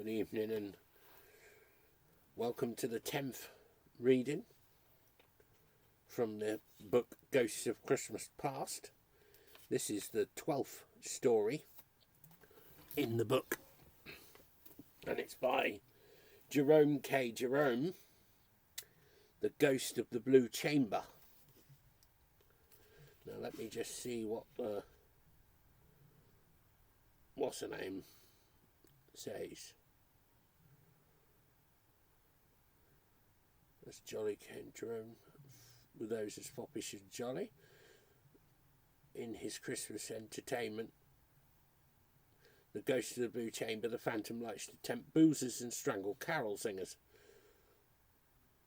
Good evening and welcome to the 10th reading from the book Ghosts of Christmas Past. This is the 12th story in the book and it's by Jerome K. Jerome, The Ghost of the Blue Chamber. Now let me just see what what's her name says. That's Jolly Ken Jerome, with those as foppish as Jolly. In his Christmas entertainment, The Ghost of the Blue Chamber, the Phantom likes to tempt boozers and strangle carol singers.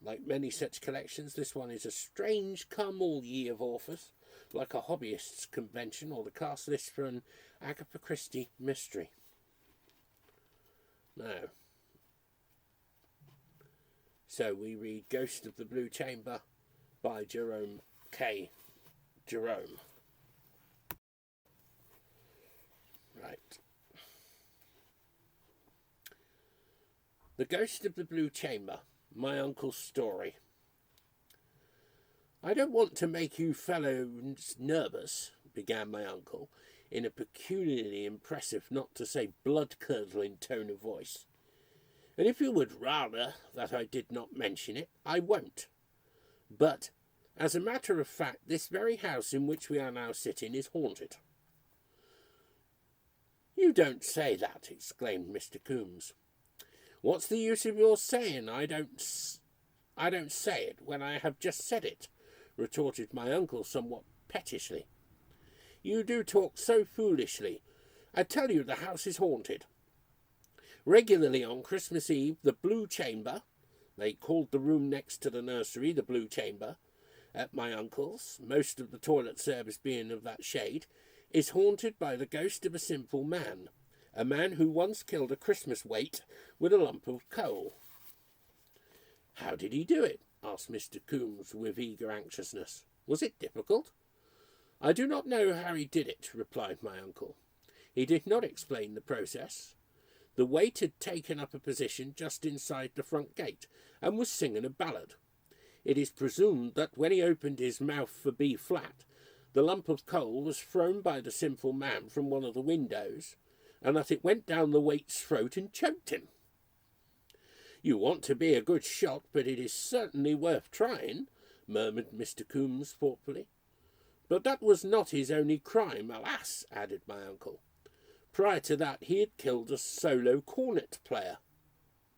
Like many such collections, this one is a strange come-all-ye of authors, like a hobbyist's convention or the cast list for an Agatha Christie mystery. Now, so we read Ghost of the Blue Chamber by Jerome K. Jerome. Right. The Ghost of the Blue Chamber, my uncle's story. I don't want to make you fellows nervous, began my uncle, in a peculiarly impressive, not to say blood-curdling tone of voice. And if you would rather that I did not mention it, I won't. But, as a matter of fact, this very house in which we are now sitting is haunted. You don't say that, exclaimed Mr. Coombs. What's the use of your saying I don't say it when I have just said it, retorted my uncle somewhat pettishly. You do talk so foolishly. I tell you the house is haunted. Regularly on Christmas Eve, the Blue Chamber, they called the room next to the nursery the Blue Chamber, at my uncle's, most of the toilet service being of that shade, is haunted by the ghost of a simple man, a man who once killed a Christmas waite with a lump of coal. How did he do it? Asked Mr. Coombs with eager anxiousness. Was it difficult? I do not know how he did it, replied my uncle. He did not explain the process. The waite had taken up a position just inside the front gate and was singing a ballad. It is presumed that when he opened his mouth for B flat, the lump of coal was thrown by the simple man from one of the windows, and that it went down the waite's throat and choked him. You want to be a good shot, but it is certainly worth trying, murmured Mr. Coombs thoughtfully. But that was not his only crime, alas, added my uncle. Prior to that, he had killed a solo cornet player.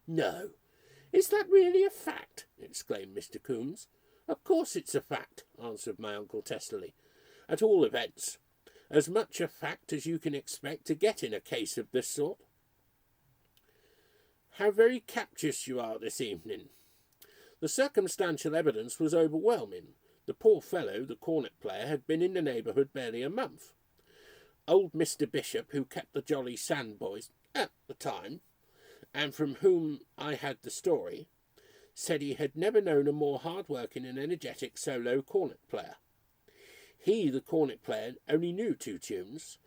No, is that really a fact? Exclaimed Mr. Coombs. Of course it's a fact, answered my uncle testily. At all events, as much a fact as you can expect to get in a case of this sort. How very captious you are this evening. The circumstantial evidence was overwhelming. The poor fellow, the cornet player, had been in the neighbourhood barely a month. Old Mr. Bishop, who kept the Jolly Sandboys at the time, and from whom I had the story, said he had never known a more hard-working and energetic solo cornet player. He, the cornet player, only knew 2 tunes,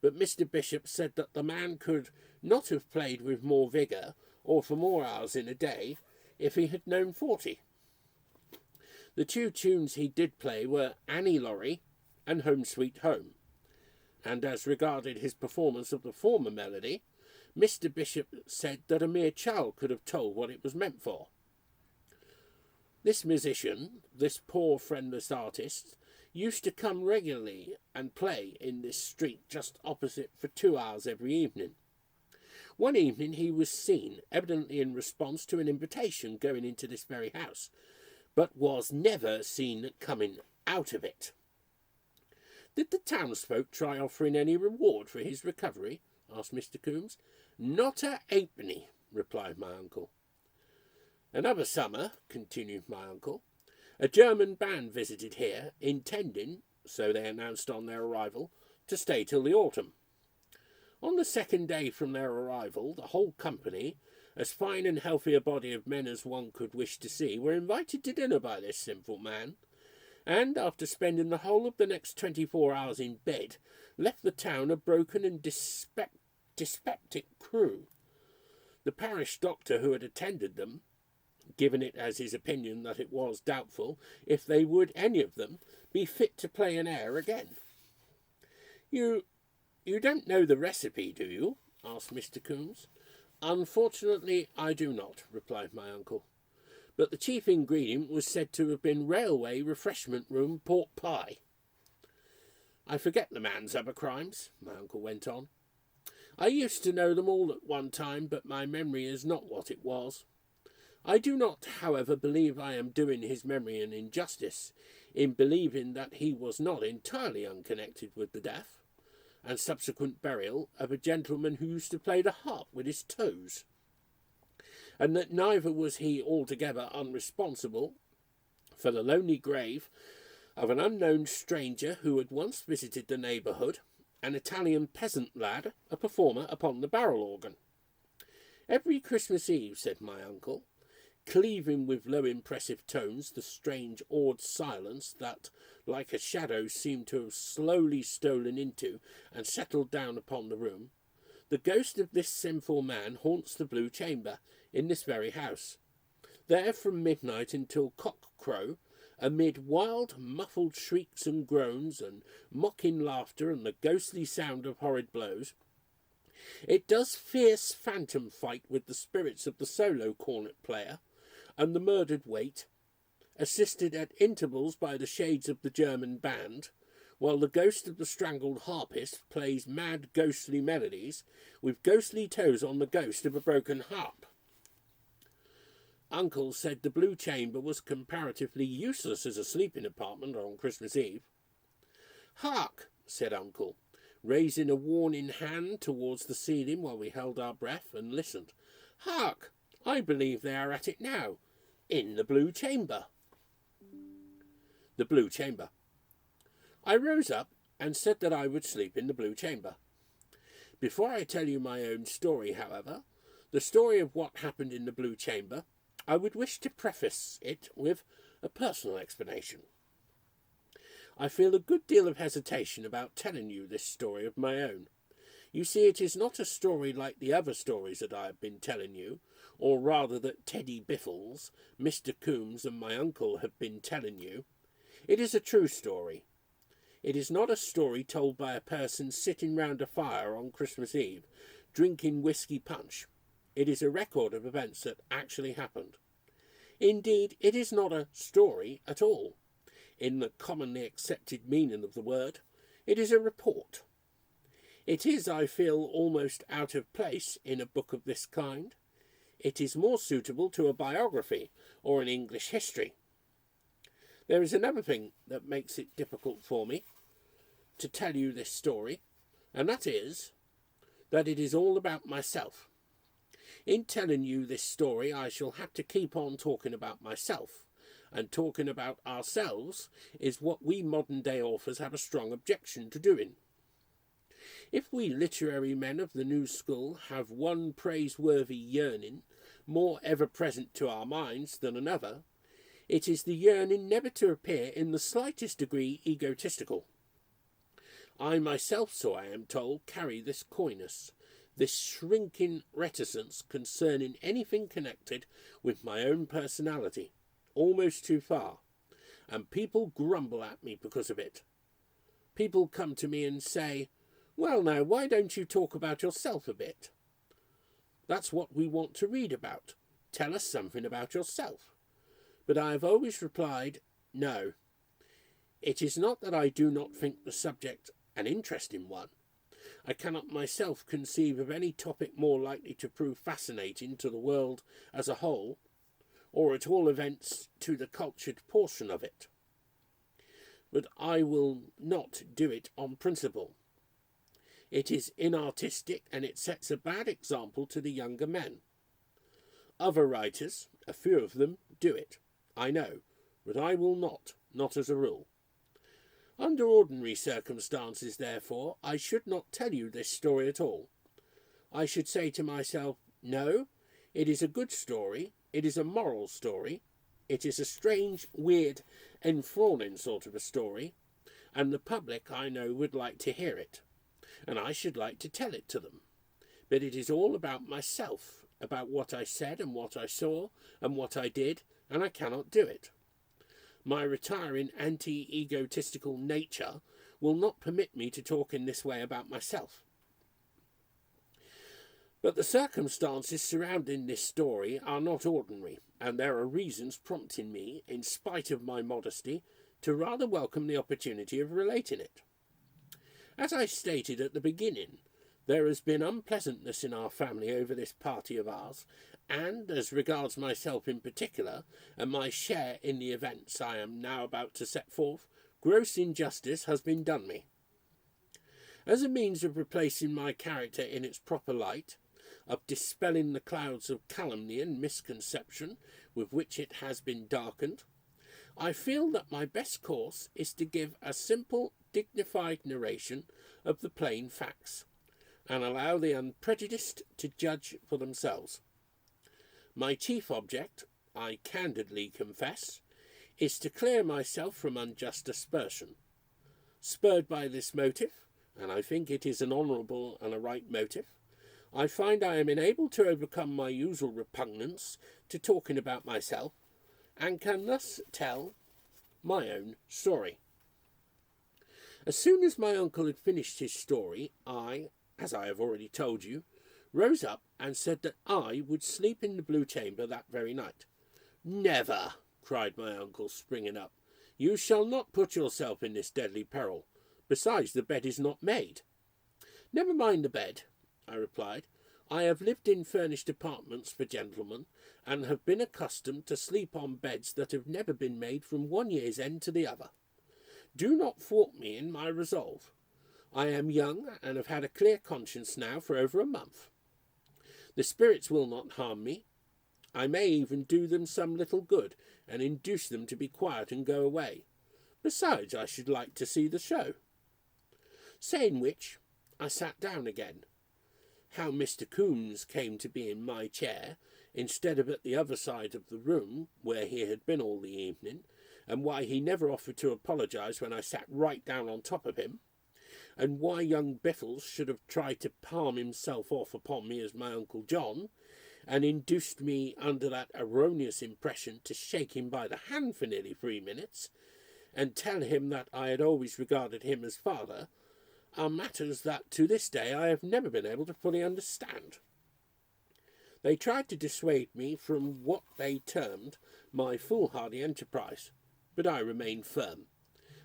but Mr. Bishop said that the man could not have played with more vigour or for more hours in a day if he had known 40. The 2 tunes he did play were Annie Laurie and Home Sweet Home, and as regarded his performance of the former melody, Mr. Bishop said that a mere child could have told what it was meant for. This musician, this poor friendless artist, used to come regularly and play in this street just opposite for 2 hours every evening. One evening he was seen, evidently in response to an invitation, going into this very house, but was never seen coming out of it. Did the townsfolk try offering any reward for his recovery? Asked Mr. Coombs. Not a halfpenny, replied my uncle. Another summer, continued my uncle, a German band visited here, intending, so they announced on their arrival, to stay till the autumn. On the second day from their arrival, the whole company, as fine and healthy a body of men as one could wish to see, were invited to dinner by this simple man, and, after spending the whole of the next 24 hours in bed, left the town a broken and dyspeptic crew. The parish doctor who had attended them, given it as his opinion that it was doubtful if they would, any of them, be fit to play an air again. You don't know the recipe, do you?" asked Mr. Coombes. "Unfortunately, I do not," replied my uncle. "But the chief ingredient was said to have been railway refreshment room pork pie." "I forget the man's other crimes," my uncle went on. "I used to know them all at one time, but my memory is not what it was. I do not, however, believe I am doing his memory an injustice in believing that he was not entirely unconnected with the death and subsequent burial of a gentleman who used to play the harp with his toes, and that neither was he altogether unresponsible for the lonely grave of an unknown stranger who had once visited the neighbourhood, an Italian peasant lad, a performer upon the barrel organ. Every Christmas Eve," said my uncle, cleaving with low impressive tones the strange awed silence that, like a shadow, seemed to have slowly stolen into and settled down upon the room, "the ghost of this sinful man haunts the Blue Chamber, in this very house. There from midnight until cock-crow, amid wild muffled shrieks and groans and mocking laughter and the ghostly sound of horrid blows, it does fierce phantom fight with the spirits of the solo cornet player and the murdered wait, assisted at intervals by the shades of the German band, while the ghost of the strangled harpist plays mad ghostly melodies with ghostly toes on the ghost of a broken harp." Uncle said the Blue Chamber was comparatively useless as a sleeping apartment on Christmas Eve. "Hark!" said Uncle, raising a warning hand towards the ceiling while we held our breath and listened. "Hark! I believe they are at it now, in the Blue Chamber." The Blue Chamber. I rose up and said that I would sleep in the Blue Chamber. Before I tell you my own story, however, the story of what happened in the Blue Chamber, I would wish to preface it with a personal explanation. I feel a good deal of hesitation about telling you this story of my own. You see, it is not a story like the other stories that I have been telling you, or rather that Teddy Biffles, Mr. Coombes and my uncle have been telling you. It is a true story. It is not a story told by a person sitting round a fire on Christmas Eve, drinking whisky punch. It is a record of events that actually happened. Indeed, it is not a story at all, in the commonly accepted meaning of the word. It is a report. It is, I feel, almost out of place in a book of this kind. It is more suitable to a biography or an English history. There is another thing that makes it difficult for me to tell you this story, and that is that it is all about myself. In telling you this story, I shall have to keep on talking about myself, and talking about ourselves is what we modern-day authors have a strong objection to doing. If we literary men of the new school have one praiseworthy yearning more ever-present to our minds than another, it is the yearning never to appear in the slightest degree egotistical. I myself, so I am told, carry this coyness, this shrinking reticence concerning anything connected with my own personality, almost too far, and people grumble at me because of it. People come to me and say, "Well now, why don't you talk about yourself a bit? That's what we want to read about. Tell us something about yourself." But I have always replied, no. It is not that I do not think the subject an interesting one. I cannot myself conceive of any topic more likely to prove fascinating to the world as a whole, or at all events to the cultured portion of it. But I will not do it on principle. It is inartistic, and it sets a bad example to the younger men. Other writers, a few of them, do it, I know, but I will not as a rule. Under ordinary circumstances, therefore, I should not tell you this story at all. I should say to myself, no, it is a good story, it is a moral story, it is a strange, weird, enthralling sort of a story, and the public, I know, would like to hear it, and I should like to tell it to them. But it is all about myself, about what I said and what I saw and what I did, and I cannot do it. My retiring anti-egotistical nature will not permit me to talk in this way about myself. But the circumstances surrounding this story are not ordinary, and there are reasons prompting me, in spite of my modesty, to rather welcome the opportunity of relating it. As I stated at the beginning, there has been unpleasantness in our family over this party of ours, and, as regards myself in particular, and my share in the events I am now about to set forth, gross injustice has been done me. As a means of replacing my character in its proper light, of dispelling the clouds of calumny and misconception with which it has been darkened, I feel that my best course is to give a simple, dignified narration of the plain facts, and allow the unprejudiced to judge for themselves. My chief object, I candidly confess, is to clear myself from unjust aspersion. Spurred by this motive, and I think it is an honourable and a right motive, I find I am enabled to overcome my usual repugnance to talking about myself, and can thus tell my own story. As soon as my uncle had finished his story, I, as I have already told you, rose up and said that I would sleep in the Blue Chamber that very night. "Never!" cried my uncle, springing up. "You shall not put yourself in this deadly peril. Besides, the bed is not made." "Never mind the bed," I replied. "I have lived in furnished apartments for gentlemen, and have been accustomed to sleep on beds that have never been made from one year's end to the other. Do not thwart me in my resolve. I am young, and have had a clear conscience now for over a month. The spirits will not harm me. I may even do them some little good, and induce them to be quiet and go away. Besides, I should like to see the show." Saying which, I sat down again. How Mr. Coombes came to be in my chair, instead of at the other side of the room, where he had been all the evening, and why he never offered to apologise when I sat right down on top of him, and why young Biffles should have tried to palm himself off upon me as my Uncle John, and induced me under that erroneous impression to shake him by the hand for nearly 3 minutes, and tell him that I had always regarded him as father, are matters that to this day I have never been able to fully understand. They tried to dissuade me from what they termed my foolhardy enterprise, but I remained firm,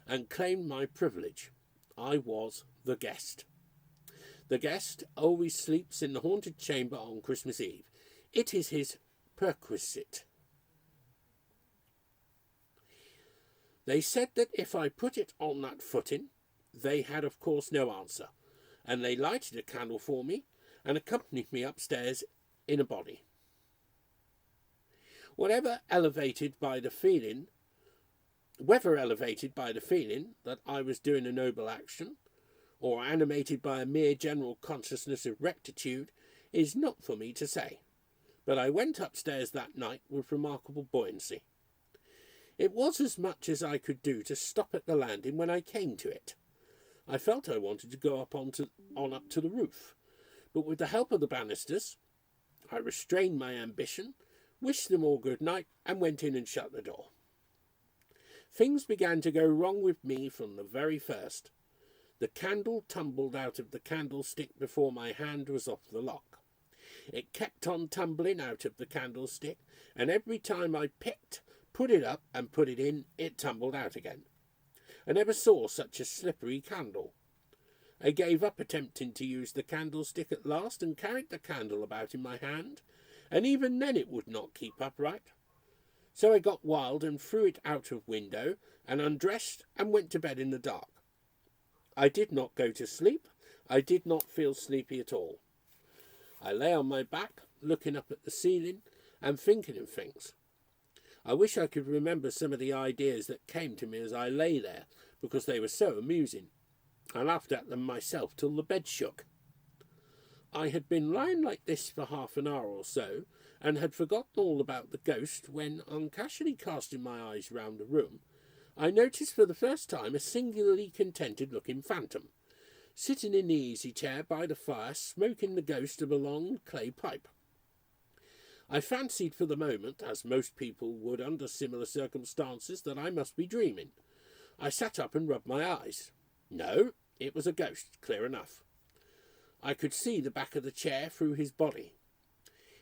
and claimed my privilege. I was the guest. The guest always sleeps in the haunted chamber on Christmas Eve. It is his perquisite. They said that if I put it on that footing, they had of course no answer, and they lighted a candle for me, and accompanied me upstairs in a body. Whether elevated by the feeling that I was doing a noble action, or animated by a mere general consciousness of rectitude, is not for me to say, but I went upstairs that night with remarkable buoyancy. It was as much as I could do to stop at the landing when I came to it. I felt I wanted to go up on up to the roof, but with the help of the banisters, I restrained my ambition, wished them all good night, and went in and shut the door. Things began to go wrong with me from the very first. The candle tumbled out of the candlestick before my hand was off the lock. It kept on tumbling out of the candlestick, and every time I put it up and put it in, it tumbled out again. I never saw such a slippery candle. I gave up attempting to use the candlestick at last, and carried the candle about in my hand, and even then it would not keep upright. So I got wild and threw it out of window, and undressed and went to bed in the dark. I did not go to sleep. I did not feel sleepy at all. I lay on my back, looking up at the ceiling, and thinking of things. I wish I could remember some of the ideas that came to me as I lay there, because they were so amusing. I laughed at them myself till the bed shook. I had been lying like this for half an hour or so, and had forgotten all about the ghost, when, on casually casting my eyes round the room, I noticed for the first time a singularly contented-looking phantom, sitting in the easy-chair by the fire, smoking the ghost of a long clay pipe. I fancied for the moment, as most people would under similar circumstances, that I must be dreaming. I sat up and rubbed my eyes. No, it was a ghost, clear enough. I could see the back of the chair through his body.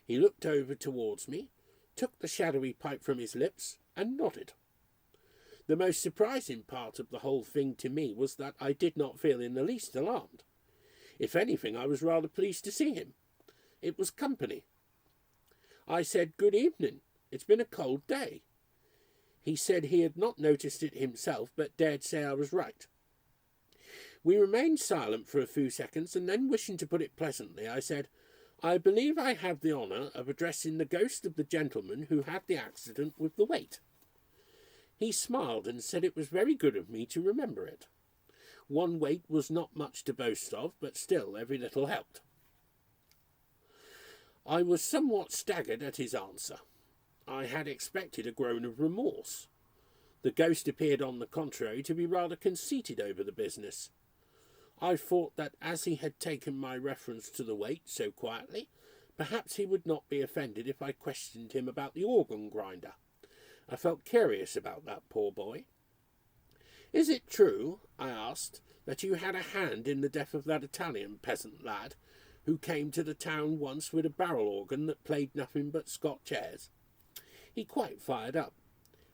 He looked over towards me, took the shadowy pipe from his lips, and nodded. The most surprising part of the whole thing to me was that I did not feel in the least alarmed. If anything, I was rather pleased to see him. It was company. I said, "Good evening. It's been a cold day." He said he had not noticed it himself, but dared say I was right. We remained silent for a few seconds, and then, wishing to put it pleasantly, I said, "I believe I have the honour of addressing the ghost of the gentleman who had the accident with the weight." He smiled and said it was very good of me to remember it. One weight was not much to boast of, but still every little helped. I was somewhat staggered at his answer. I had expected a groan of remorse. The ghost appeared, on the contrary, to be rather conceited over the business. I thought that as he had taken my reference to the weight so quietly, perhaps he would not be offended if I questioned him about the organ grinder. I felt curious about that poor boy. "Is it true," I asked, "that you had a hand in the death of that Italian peasant lad who came to the town once with a barrel organ that played nothing but Scotch airs?" He quite fired up.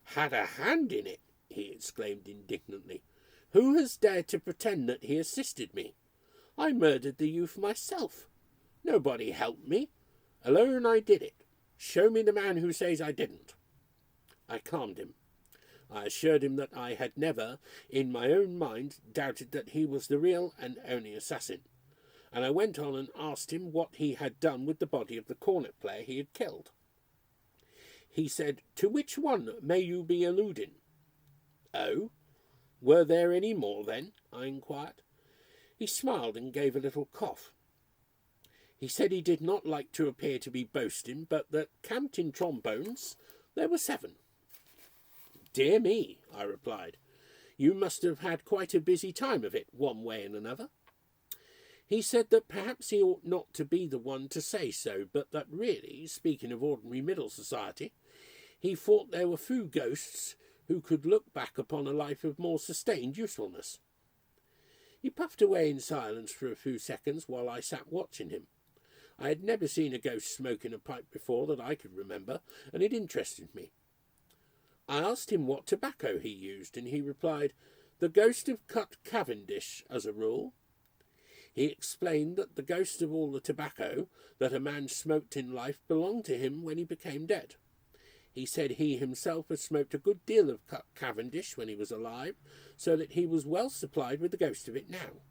"Had a hand in it?" he exclaimed indignantly. "Who has dared to pretend that he assisted me? I murdered the youth myself. Nobody helped me. Alone I did it. Show me the man who says I didn't." I calmed him. I assured him that I had never, in my own mind, doubted that he was the real and only assassin, and I went on and asked him what he had done with the body of the cornet player he had killed. He said, "To which one may you be alluding?" "Oh, were there any more then?" I inquired. He smiled and gave a little cough. He said he did not like to appear to be boasting, but that, camped in trombones, there were 7. "Dear me," I replied, "you must have had quite a busy time of it, one way and another." He said that perhaps he ought not to be the one to say so, but that really, speaking of ordinary middle society, he thought there were few ghosts who could look back upon a life of more sustained usefulness. He puffed away in silence for a few seconds while I sat watching him. I had never seen a ghost smoking a pipe before that I could remember, and it interested me. I asked him what tobacco he used, and he replied, "The ghost of cut Cavendish, as a rule." He explained that the ghost of all the tobacco that a man smoked in life belonged to him when he became dead. He said he himself had smoked a good deal of cut Cavendish when he was alive, so that he was well supplied with the ghost of it now.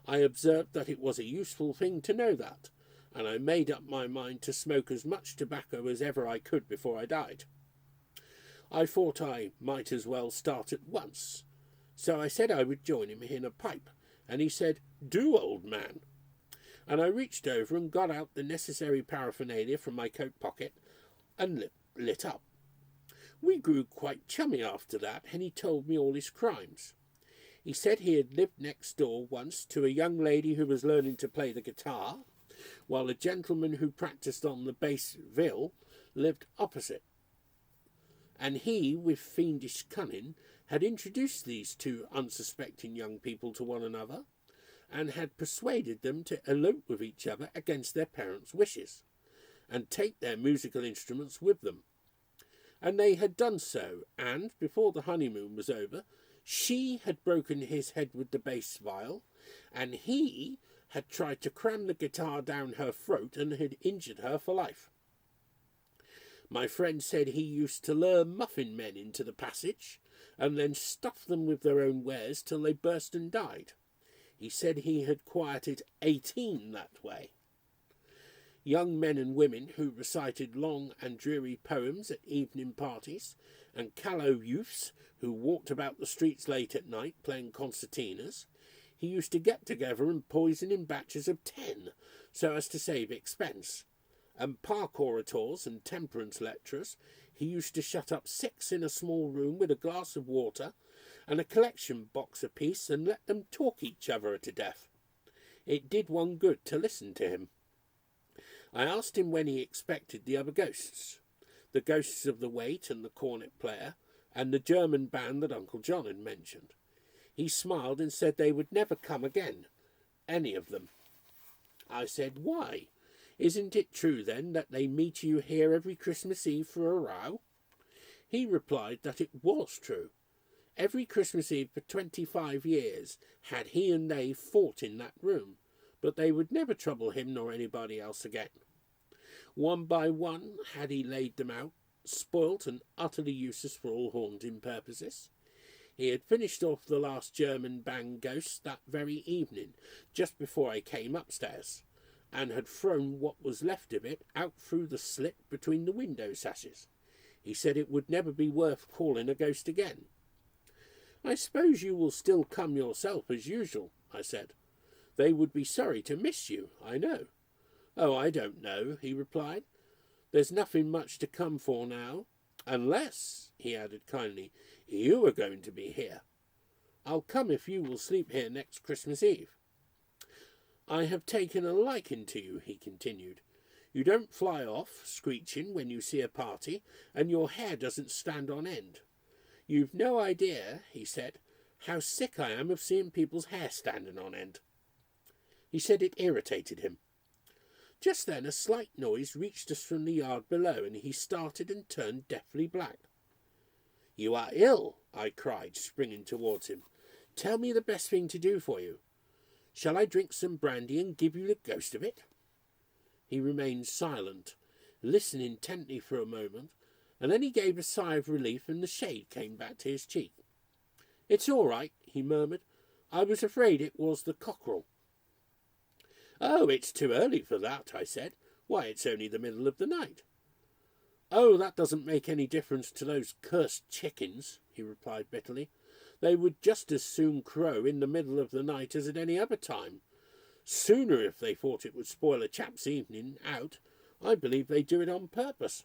I observed that it was a useful thing to know that, and I made up my mind to smoke as much tobacco as ever I could before I died. I thought I might as well start at once, so I said I would join him in a pipe, and he said, "Do, old man." And I reached over and got out the necessary paraphernalia from my coat pocket and lit up. We grew quite chummy after that, and he told me all his crimes. He said he had lived next door once to a young lady who was learning to play the guitar, while a gentleman who practised on the bass viol lived opposite. And he, with fiendish cunning, had introduced these 2 unsuspecting young people to one another, and had persuaded them to elope with each other against their parents' wishes, and take their musical instruments with them. And they had done so, and, before the honeymoon was over, she had broken his head with the bass viol, and he had tried to cram the guitar down her throat and had injured her for life. My friend said he used to lure muffin men into the passage, and then stuff them with their own wares till they burst and died. He said he had quieted 18 that way. Young men and women who recited long and dreary poems at evening parties, and callow youths who walked about the streets late at night playing concertinas, he used to get together and poison in batches of 10, so as to save expense. And park orators and temperance lecturers he used to shut up 6 in a small room with a glass of water and a collection box apiece, and let them talk each other to death. It did one good to listen to him. I asked him when he expected the other ghosts, the ghosts of the wait and the cornet player, and the German band that Uncle John had mentioned. He smiled and said they would never come again, any of them. I said, why? Isn't it true, then, that they meet you here every Christmas Eve for a row? He replied that it was true. Every Christmas Eve for 25 years had he and they fought in that room, but they would never trouble him nor anybody else again. One by one had he laid them out, spoilt and utterly useless for all haunting purposes. He had finished off the last German band ghost that very evening, just before I came upstairs, and had thrown what was left of it out through the slit between the window sashes. He said it would never be worth calling a ghost again. I suppose you will still come yourself as usual, I said. They would be sorry to miss you, I know. Oh, I don't know, he replied. There's nothing much to come for now, unless, he added kindly, you are going to be here. I'll come if you will sleep here next Christmas Eve. I have taken a liking to you, he continued. You don't fly off, screeching, when you see a party, and your hair doesn't stand on end. You've no idea, he said, how sick I am of seeing people's hair standing on end. He said it irritated him. Just then a slight noise reached us from the yard below, and he started and turned deathly black. You are ill, I cried, springing towards him. Tell me the best thing to do for you. Shall I drink some brandy and give you the ghost of it? He remained silent, listening intently for a moment, and then he gave a sigh of relief and the shade came back to his cheek. It's all right, he murmured. I was afraid it was the cockerel. Oh, it's too early for that, I said. Why, it's only the middle of the night. Oh, that doesn't make any difference to those cursed chickens, he replied bitterly. They would just as soon crow in the middle of the night as at any other time. Sooner, if they thought it would spoil a chap's evening out. I believe they do it on purpose.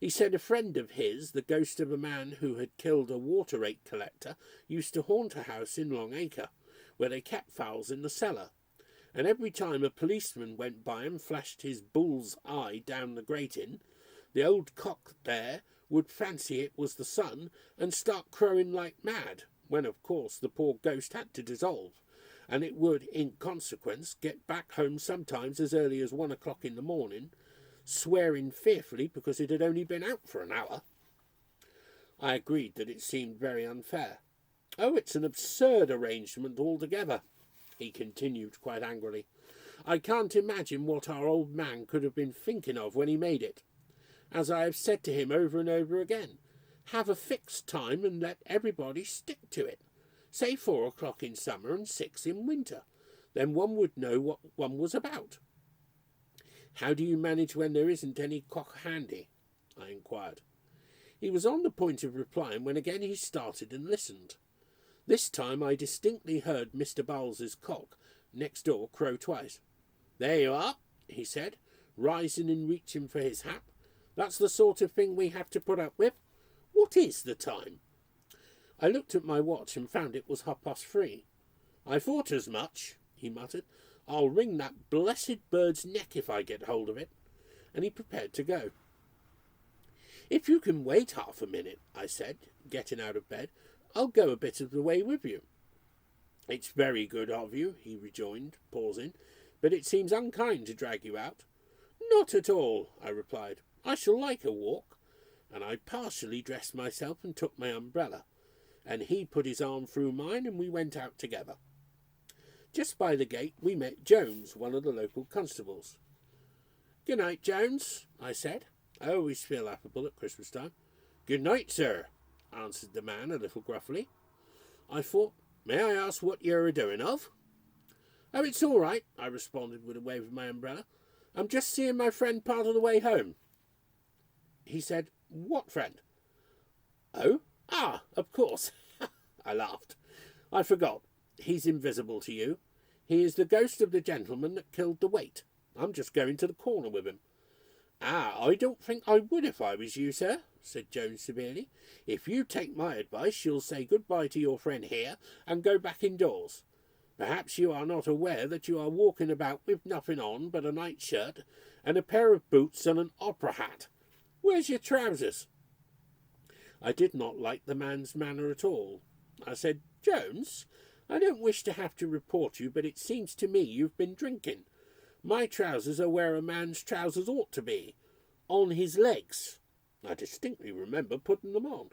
He said a friend of his, the ghost of a man who had killed a water rate collector, used to haunt a house in Long Acre, where they kept fowls in the cellar. And every time a policeman went by and flashed his bull's eye down the grating, the old cock there would fancy it was the sun and start crowing like mad, when of course the poor ghost had to dissolve, and it would, in consequence, get back home sometimes as early as 1 o'clock in the morning, swearing fearfully because it had only been out for an hour. I agreed that it seemed very unfair. Oh, it's an absurd arrangement altogether, he continued quite angrily. I can't imagine what our old man could have been thinking of when he made it. As I have said to him over and over again, have a fixed time and let everybody stick to it. Say 4 o'clock in summer and 6 in winter. Then one would know what one was about. How do you manage when there isn't any cock handy? I inquired. He was on the point of replying when again he started and listened. This time I distinctly heard Mr. Bowles's cock next door crow twice. There you are, he said, rising and reaching for his hat. That's the sort of thing we have to put up with. What is the time? I looked at my watch and found it was 3:30. I thought as much, he muttered. I'll wring that blessed bird's neck if I get hold of it. And he prepared to go. If you can wait half a minute, I said, getting out of bed, I'll go a bit of the way with you. It's very good of you, he rejoined, pausing, but it seems unkind to drag you out. Not at all, I replied. I shall like a walk. And I partially dressed myself and took my umbrella, and he put his arm through mine and we went out together. Just by the gate we met Jones, one of the local constables. Good night, Jones, I said. I always feel affable at Christmas time. Good night, sir, answered the man a little gruffly. I thought, may I ask what you're a-doing of? Oh, it's all right, I responded with a wave of my umbrella. I'm just seeing my friend part of the way home. He said, what friend? Oh, of course. I laughed. I forgot. He's invisible to you. He is the ghost of the gentleman that killed the wait. I'm just going to the corner with him. I don't think I would if I was you, sir, said Jones severely. If you take my advice, you'll say good-bye to your friend here and go back indoors. Perhaps you are not aware that you are walking about with nothing on but a nightshirt and a pair of boots and an opera hat. Where's your trousers?" I did not like the man's manner at all. I said, "Jones, I don't wish to have to report you, but it seems to me you've been drinking. My trousers are where a man's trousers ought to be, on his legs. I distinctly remember putting them on."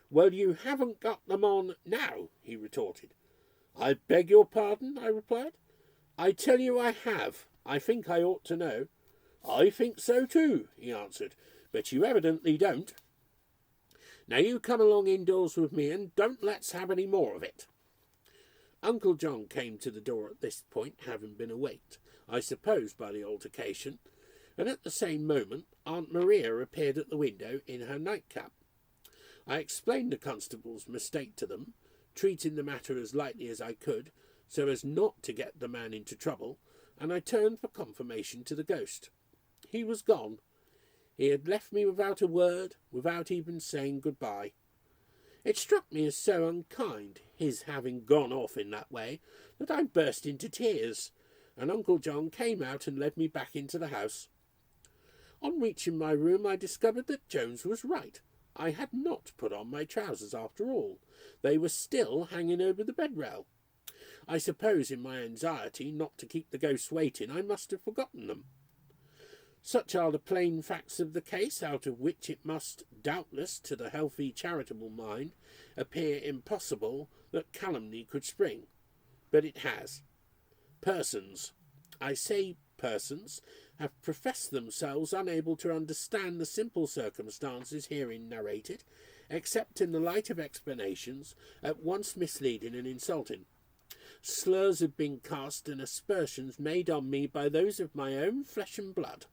"Well, you haven't got them on now," he retorted. "I beg your pardon," I replied. "I tell you I have. I think I ought to know." "I think so too," he answered, "but you evidently don't. Now you come along indoors with me and don't let's have any more of it." Uncle John came to the door at this point, having been awaked, I suppose, by the altercation, and at the same moment Aunt Maria appeared at the window in her nightcap. I explained the constable's mistake to them, treating the matter as lightly as I could, so as not to get the man into trouble, and I turned for confirmation to the ghost. He was gone. He had left me without a word, without even saying good-bye. It struck me as so unkind, his having gone off in that way, that I burst into tears, and Uncle John came out and led me back into the house. On reaching my room, I discovered that Jones was right. I had not put on my trousers after all. They were still hanging over the bed rail. I suppose in my anxiety not to keep the ghost waiting, I must have forgotten them. Such are the plain facts of the case, out of which it must, doubtless, to the healthy charitable mind, appear impossible that calumny could spring. But it has. Persons, I say persons, have professed themselves unable to understand the simple circumstances herein narrated, except in the light of explanations at once misleading and insulting. Slurs have been cast and aspersions made on me by those of my own flesh and blood.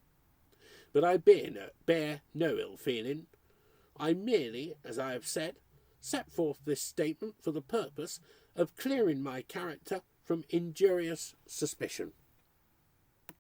But I bear no ill feeling. I merely, as I have said, set forth this statement for the purpose of clearing my character from injurious suspicion.